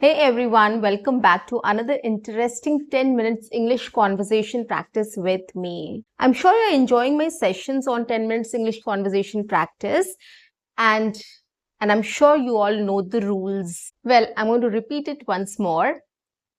Hey everyone, welcome back to another interesting 10 minutes English conversation practice with me. I'm sure you're enjoying my sessions on 10 minutes English conversation practice and I'm sure you all know the rules. Well, I'm going to repeat it once more.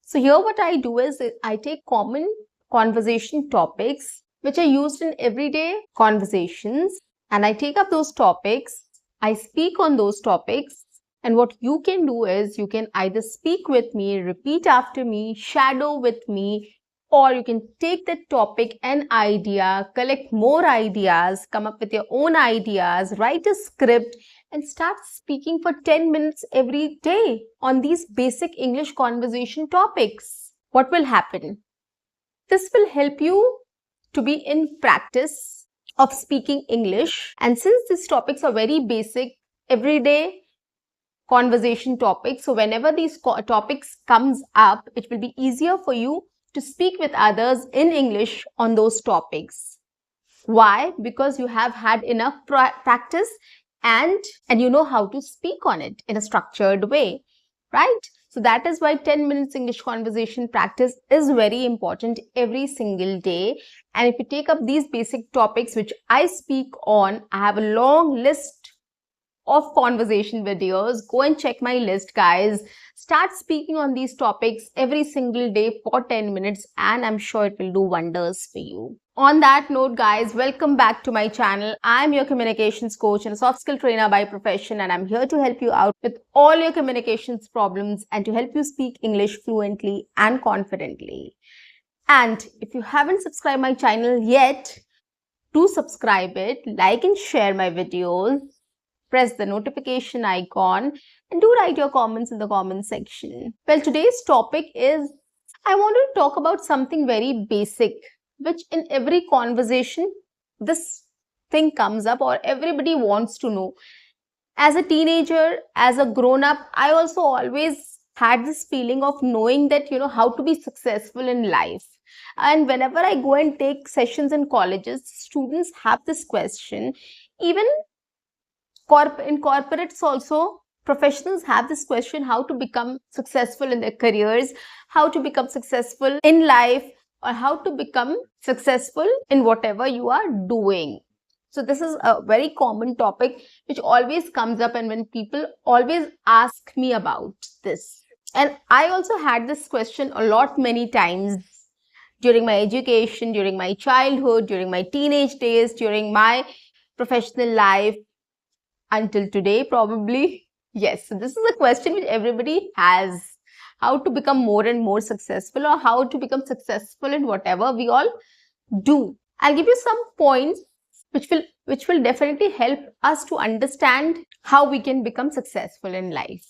So here what I do is I take common conversation topics which are used in everyday conversations and I take up those topics, I speak on those topics. And what you can do is you can either speak with me, repeat after me, shadow with me, or you can take that topic and idea, collect more ideas, come up with your own ideas, write a script and start speaking for 10 minutes every day on these basic English conversation topics. What will happen? This will help you to be in practice of speaking English. And since these topics are very basic, everyday conversation topics, so whenever these topics comes up, it will be easier for you to speak with others in English on those topics. Why? Because you have had enough practice and you know how to speak on it in a structured way, right? So that is why 10 minutes English conversation practice is very important every single day. And if you take up these basic topics which I speak on, I have a long list of conversation videos. Go and check my list, guys. Start speaking on these topics every single day for 10 minutes and I'm sure it will do wonders for you. On that note, guys, welcome back to my channel. I'm your communications coach and a soft skill trainer by profession, and I'm here to help you out with all your communications problems and to help you speak English fluently and confidently. And if you haven't subscribed my channel yet, do subscribe it, like and share my videos. Press the notification icon and do write your comments in the comment section. Well, today's topic is, I want to talk about something very basic, which in every conversation, this thing comes up or everybody wants to know. As a teenager, as a grown-up, I also always had this feeling of knowing that, how to be successful in life. And whenever I go and take sessions in colleges, students have this question. Even in corporates also, professionals have this question, how to become successful in their careers, how to become successful in life, or how to become successful in whatever you are doing. So this is a very common topic which always comes up, and when people always ask me about this. And I also had this question a lot many times during my education, during my childhood, during my teenage days, during my professional life, until today probably. Yes, so this is a question which everybody has. How to become more and more successful, or how to become successful in whatever we all do. I'll give you some points which will definitely help us to understand how we can become successful in life.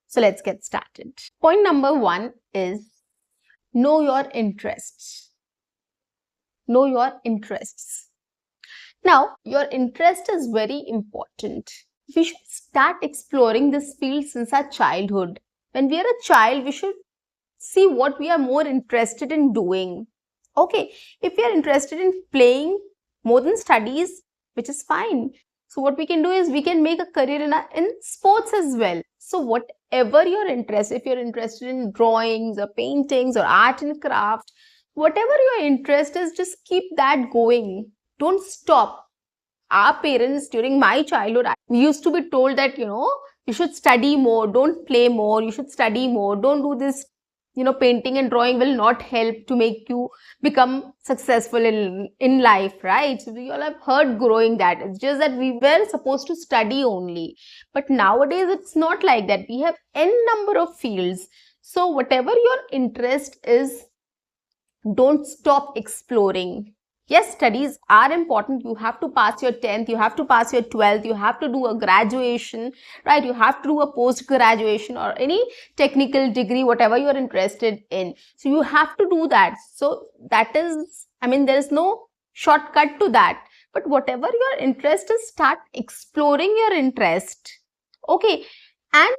So let's get started. Point number 1 is know your interests. Know your interests. Now, your interest is very important. We should start exploring this field since our childhood. When we are a child, we should see what we are more interested in doing. Okay, if we are interested in playing more than studies, which is fine. So what we can do is we can make a career in sports as well. So whatever your interest, if you're interested in drawings or paintings or art and craft, whatever your interest is, just keep that going. Don't stop. Our parents, during my childhood, we used to be told that, you should study more, don't play more, you should study more, don't do this, painting and drawing will not help to make you become successful in life, right? So we all have heard growing that. It's just that we were supposed to study only. But nowadays, it's not like that. We have n number of fields. So whatever your interest is, don't stop exploring. Yes, studies are important. You have to pass your 10th, you have to pass your 12th, you have to do a graduation, right? You have to do a post-graduation or any technical degree, whatever you're interested in. So you have to do that. So that is, there is no shortcut to that. But whatever your interest is, start exploring your interest. Okay. And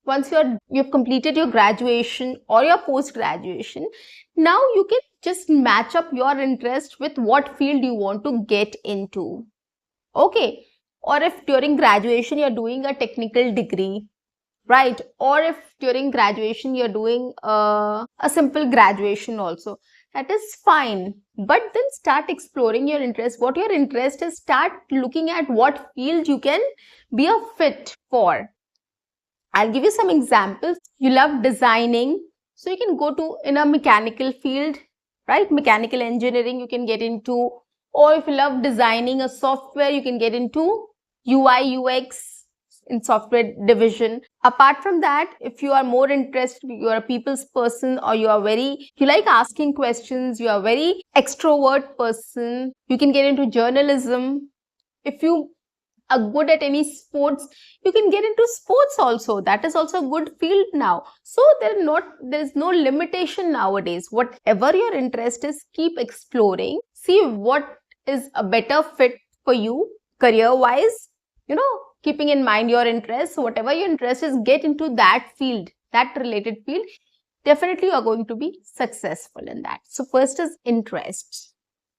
once you've completed your graduation or your post-graduation, now you can just match up your interest with what field you want to get into. Okay. Or if during graduation you're doing a technical degree, right? Or if during graduation you're doing a simple graduation also, that is fine. But then start exploring your interest. What your interest is, start looking at what field you can be a fit for. I'll give you some examples. You love designing, so you can go to in a mechanical field, right? Mechanical engineering you can get into. Or if you love designing a software, you can get into UI UX in software division. Apart from that, if you are more interested, you are a people's person, or you like asking questions, you are very extrovert person, you can get into journalism. If you are good at any sports, you can get into sports also. That is also a good field now. So there's no limitation nowadays. Whatever your interest is, keep exploring, see what is a better fit for you career wise, keeping in mind your interest. So whatever your interest is, get into that field, that related field. Definitely you are going to be successful in that. So first is interest.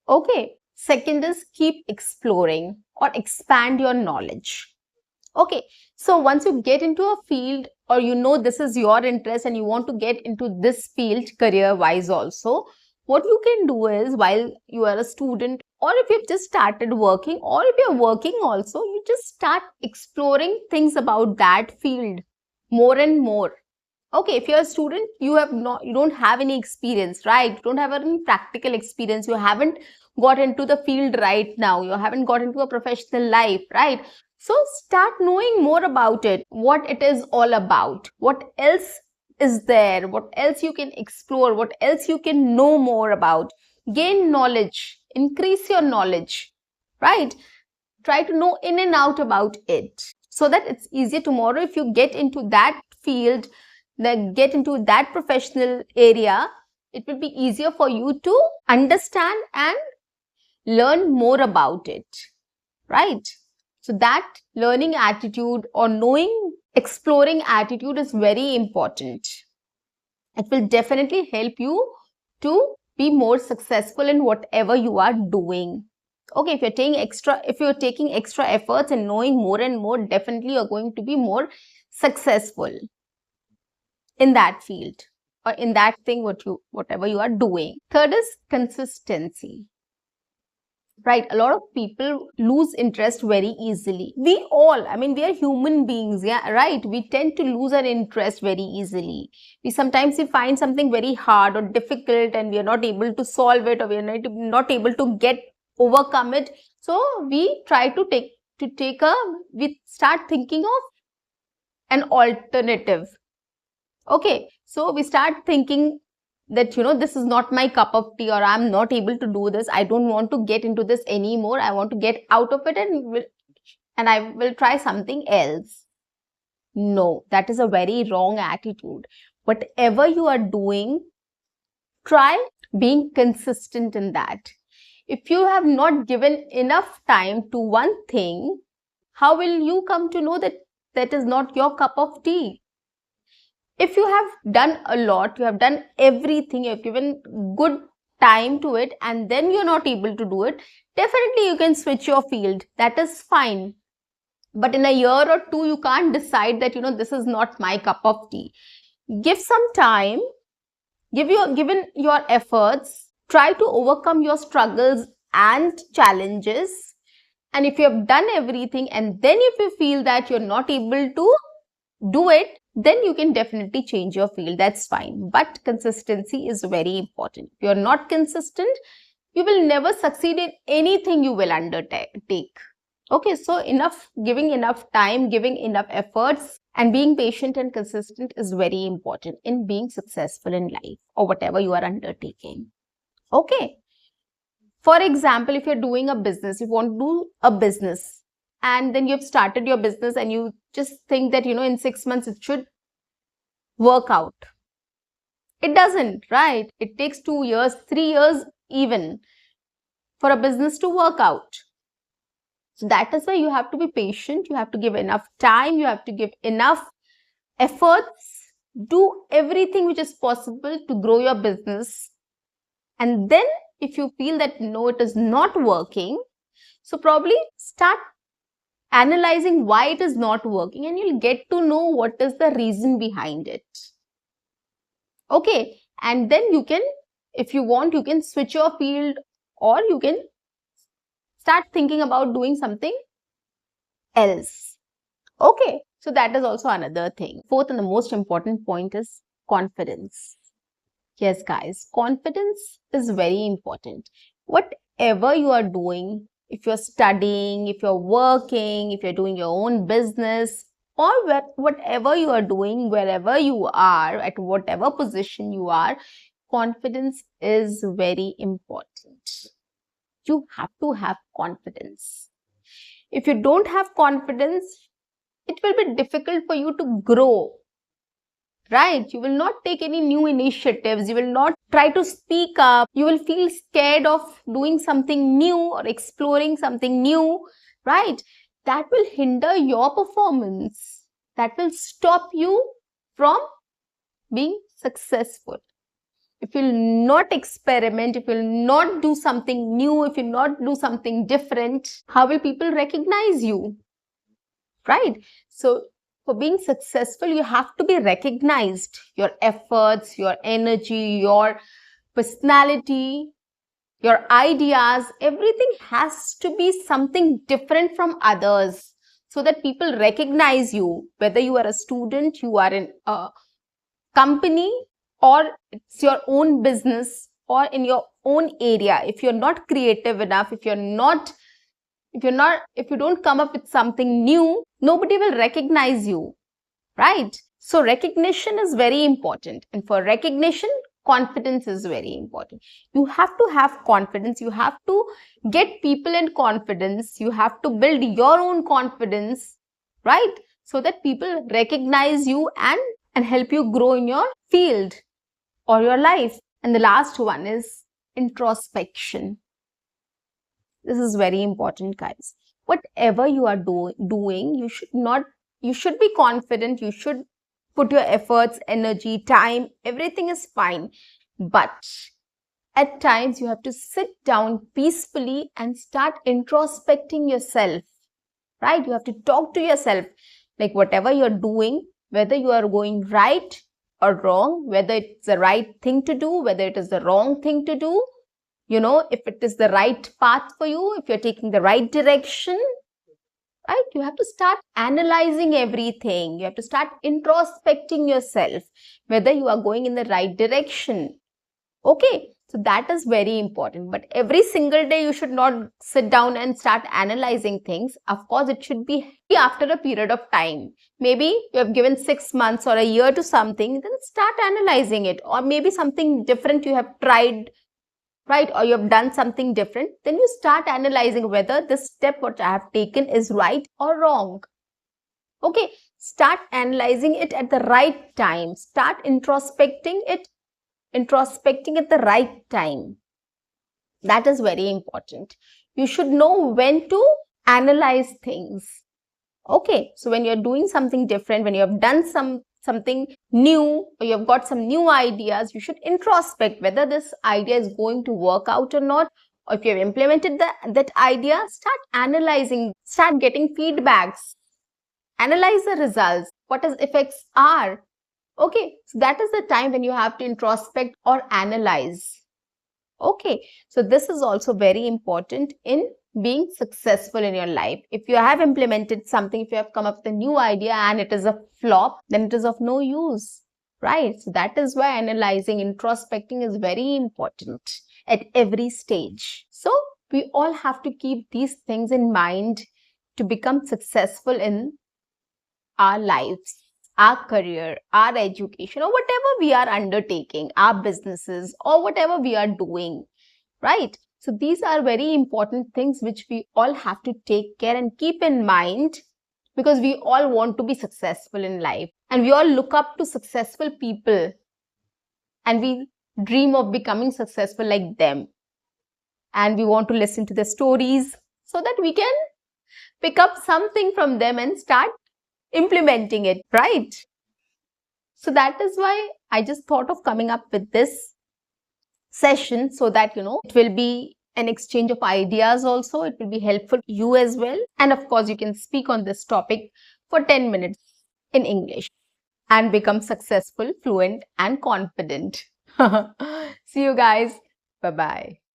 Okay. Second is keep exploring or expand your knowledge. Okay. So once you get into a field, or this is your interest and you want to get into this field career wise also, what you can do is, while you are a student, or if you've just started working, or if you're working also, you just start exploring things about that field more and more. Okay, if you're a student, you don't have any experience, right? You don't have any practical experience. You haven't got into the field right now. You haven't got into a professional life, right? So start knowing more about it, what it is all about, what else is there, what else you can explore, what else you can know more about. Gain knowledge, increase your knowledge, right? Try to know in and out about it, so that it's easier tomorrow if you get into that field, then get into that professional area. It will be easier for you to understand and learn more about it, right? So that learning attitude or knowing, exploring attitude is very important. It will definitely help you to be more successful in whatever you are doing. Okay, if you're taking extra efforts and knowing more and more, definitely you're going to be more successful in that field or in that thing whatever you are doing. Third is consistency. Right, a lot of people lose interest very easily. We are human beings, yeah, right? We tend to lose our interest very easily. We find something very hard or difficult and we are not able to solve it, or we are not able to overcome it. So we try to we start thinking of an alternative. Okay, so we start thinking that, this is not my cup of tea, or I'm not able to do this. I don't want to get into this anymore. I want to get out of it and I will try something else. No, that is a very wrong attitude. Whatever you are doing, try being consistent in that. If you have not given enough time to one thing, how will you come to know that that is not your cup of tea? If you have done a lot, you have done everything, you have given good time to it, and then you're not able to do it, definitely you can switch your field. That is fine. But in a year or two, you can't decide that, this is not my cup of tea. Give some time, given your efforts, try to overcome your struggles and challenges. And if you have done everything, and then if you feel that you're not able to do it, then you can definitely change your field. That's fine. But consistency is very important. If you're not consistent, you will never succeed in anything you will undertake. Okay, so giving enough time, giving enough efforts, and being patient and consistent is very important in being successful in life or whatever you are undertaking. Okay. For example, if you're doing a business, you want to do a business, and then you've started your business and you just think that, in 6 months it should work out. It doesn't, right? It takes 2 years, 3 years even for a business to work out. So that is why you have to be patient. You have to give enough time. You have to give enough efforts. Do everything which is possible to grow your business. And then if you feel that no, it is not working, so probably start analyzing why it is not working, and you'll get to know what is the reason behind it. Okay, and then you can, if you want, you can switch your field, or you can start thinking about doing something else. Okay, so that is also another thing. Fourth and the most important point is confidence. Yes, guys, confidence is very important. Whatever you are doing, if you're studying, if you're working, if you're doing your own business, or whatever you are doing, wherever you are, at whatever position you are, confidence is very important. You have to have confidence. If you don't have confidence, it will be difficult for you to grow, right? You will not take any new initiatives. You will not try to speak up. You will feel scared of doing something new or exploring something new, right? That will hinder your performance. That will stop you from being successful. If you'll not experiment, if you'll not do something new, if you'll not do something different, how will people recognize you? Right? So for being successful, you have to be recognized. Your efforts, your energy, your personality, your ideas, everything has to be something different from others so that people recognize you. Whether you are a student, you are in a company, or it's your own business, or in your own area. If you're not creative enough, if you don't come up with something new, nobody will recognize you, right? So recognition is very important, and for recognition, confidence is very important. You have to have confidence. You have to get people in confidence. You have to build your own confidence, right? So that people recognize you and help you grow in your field or your life. And the last one is introspection. This is very important, guys. Whatever you are doing, you should be confident. You should put your efforts, energy, time, everything is fine. But at times you have to sit down peacefully and start introspecting yourself, right? You have to talk to yourself, like whatever you're doing, whether you are going right or wrong, whether it's the right thing to do, whether it is the wrong thing to do, if it is the right path for you, if you're taking the right direction, right? You have to start analyzing everything. You have to start introspecting yourself, whether you are going in the right direction. Okay, so that is very important. But every single day, you should not sit down and start analyzing things. Of course, it should be after a period of time. Maybe you have given 6 months or a year to something, then start analyzing it. Or maybe something different you have tried, right? Or you have done something different. Then you start analyzing whether this step what I have taken is right or wrong. Okay, start analyzing it at the right time. Start introspecting it at the right time. That is very important. You should know when to analyze things. Okay, so when you're doing something different, when you have done something new, or you have got some new ideas, you should introspect whether this idea is going to work out or not. Or if you have implemented that idea, start analyzing, start getting feedbacks, analyze the results, what its effects are. Okay, so that is the time when you have to introspect or analyze. Okay, so this is also very important in being successful in your life. If you have implemented something, if you have come up with a new idea and it is a flop, then it is of no use, right? So that is why analyzing, introspecting is very important at every stage. So we all have to keep these things in mind to become successful in our lives, our career, our education, or whatever we are undertaking, our businesses, or whatever we are doing, right? So these are very important things which we all have to take care and keep in mind, because we all want to be successful in life and we all look up to successful people and we dream of becoming successful like them. And we want to listen to their stories so that we can pick up something from them and start implementing it, right? So that is why I just thought of coming up with this session, so that it will be an exchange of ideas also. It will be helpful to you as well. And of course, you can speak on this topic for 10 minutes in English and become successful, fluent, and confident. See you guys. Bye bye.